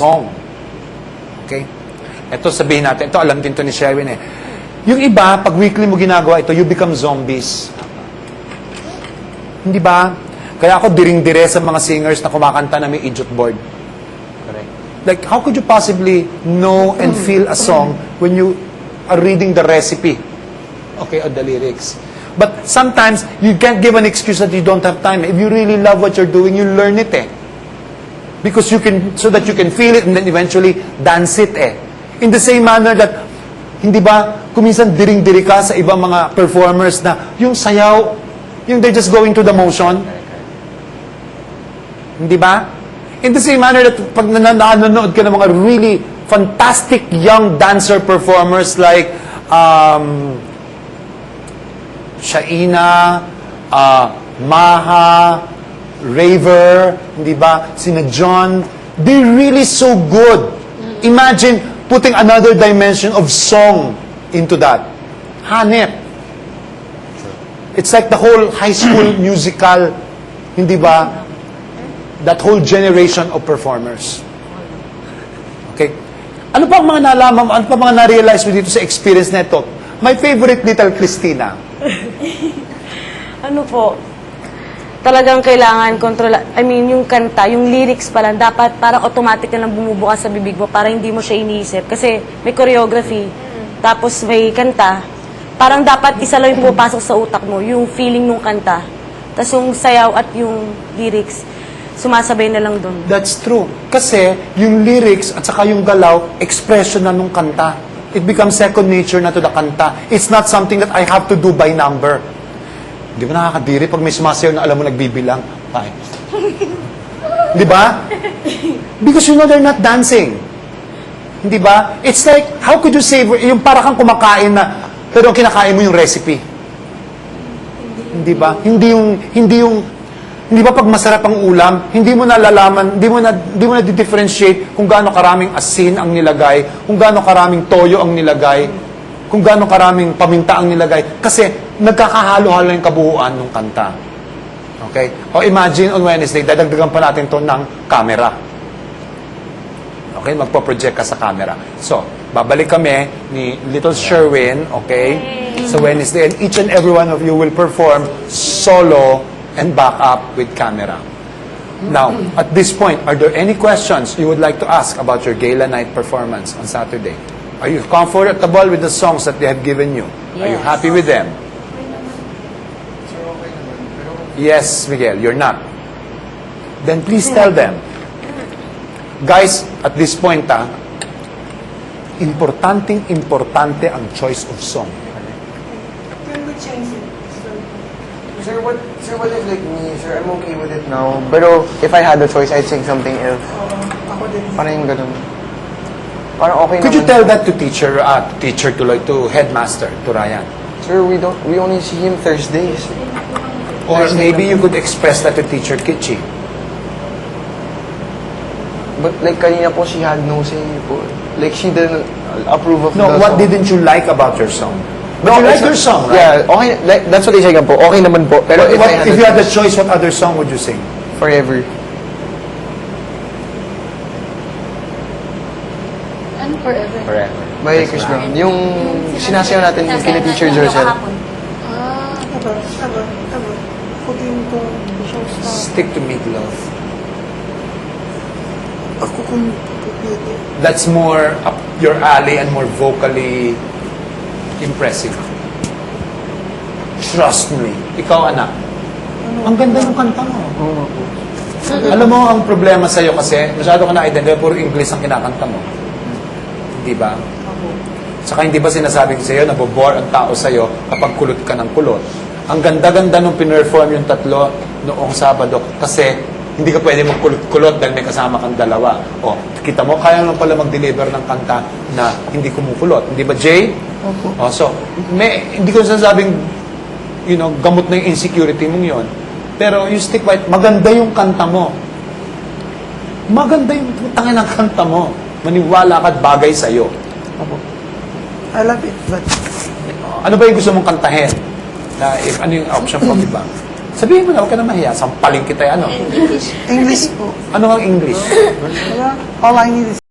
song. Okay? Ito sabihin natin, ito alam din to ni Sherwin eh. Yung iba, pag weekly mo ginagawa ito, you become zombies. Hindi ba? Kaya ako diring-dire sa mga singers na kumakanta na may idiot board. Correct. Like, how could you possibly know and feel a song when you are reading the recipe? Okay, or the lyrics. But sometimes, you can't give an excuse that you don't have time. If you really love what you're doing, you learn it eh. Because you can, so that you can feel it and then eventually dance it eh. In the same manner that, hindi ba, kuminsan diring-diri ka sa ibang mga performers na yung sayaw, yung they're just going to the motion. Hindi ba? In the same manner that pag nanonood ka ng mga really fantastic young dancer performers like Shaina, Maha, Raver, hindi ba? Sina John, they're really so good. Imagine putting another dimension of song into that. Hanep. It's like the whole high school musical, hindi ba? That whole generation of performers. Okay? Ano pa ang mga nalaman mo? Ano pa mga na-realize mo dito sa experience neto? My favorite little Christina. Ano po, talagang kailangan yung kanta, yung lyrics pa lang, dapat parang automatic na lang bumubukas sa bibig mo para hindi mo siya iniisip. Kasi may choreography, tapos may kanta, parang dapat isa lang yung pumapasok sa utak mo, yung feeling ng kanta. Tapos yung sayaw at yung lyrics, sumasabay na lang doon. That's true. Kasi yung lyrics at saka yung galaw, expression na nung kanta. It becomes second nature na to the kanta. It's not something that I have to do by number. Di ba nakakadiri pag may sumasayaw na alam mo nagbibilang? Bye. Di ba? Because you know they're not dancing. Di ba? It's like, how could you savor, yung para kang kumakain na, pero ang kinakain mo yung recipe. Di ba? Hindi ba pag masarap ang ulam, hindi mo nalalaman, hindi mo na differentiate kung gaano karaming asin ang nilagay, kung gaano karaming toyo ang nilagay, kung gaano karaming paminta ang nilagay. Kasi nagkakahalo-halo yung kabuuan ng kanta. Okay? O imagine on Wednesday, dadagdagan pa natin to ng camera. Okay? Magpo-project ka sa camera. So, babalik kami ni Little Sherwin, okay? Sa Wednesday. And each and every one of you will perform solo and back up with camera. Now, at this point, are there any questions you would like to ask about your gala night performance on Saturday? Are you comfortable with the songs that they have given you? Are you happy with them? Yes, Miguel, you're not. Then please tell them. Guys, at this point, importante ang choice of song. Can we change it? Sir, what if like me, sir, I'm okay with it now. Pero if I had the choice, I'd sing something else. Ako din. Parang yung ganun. Parang okay Could you naman. tell that to teacher tuloy, to headmaster, to Ryan? Sir, we only see him Thursdays. Or maybe you could express that to teacher Kitchi. But like kanina po, she had no say po. Like she didn't approve of No, the what song. didn't you like about your song? But you like it's- your song, right? Yeah, okay. Like, that's what I say po. Okay naman po. Pero But if you had the choice, choice, what other song would you sing? forever. Ano forever? Forever. By Chris Brown. Yung sinasayaw natin kina Teacher Josel. Taba. Kutin ko shows na Stick to Meatloaf. ako kung pwede. That's more up your alley and more vocally impressive. Trust me. Ikaw, anak. Ang ganda ng kanta mo. Alam mo, ang problema sa'yo kasi, masyado ka na-identify, puro English ang kinakanta mo. Di ba? Saka hindi ba sinasabi ko sa'yo, nabobore ang tao sa'yo kapag kulot ka ng kulot. Ang ganda-ganda nung pinerform yung tatlo noong Sabado kasi hindi ka pwede magkulot-kulot dahil may kasama kang dalawa. O, kita mo, kaya lang pala mag-deliver ng kanta na hindi kumukulot. Hindi ba, Jay? Opo. O, so, hindi ko sinasabing, gamot na yung insecurity mong yon. Pero you stick by it. Maganda yung kanta mo. Maganda yung tangin ng kanta mo. Maniwala ka at bagay sa'yo. Opo. I love it, but Ano ba yung gusto mong kantahin? Ano yung option ko, di ba? Sabihin mo na, huwag ka na mahiya. Sampaling kita, ano? English po. Ano ang English? Wala. All I need is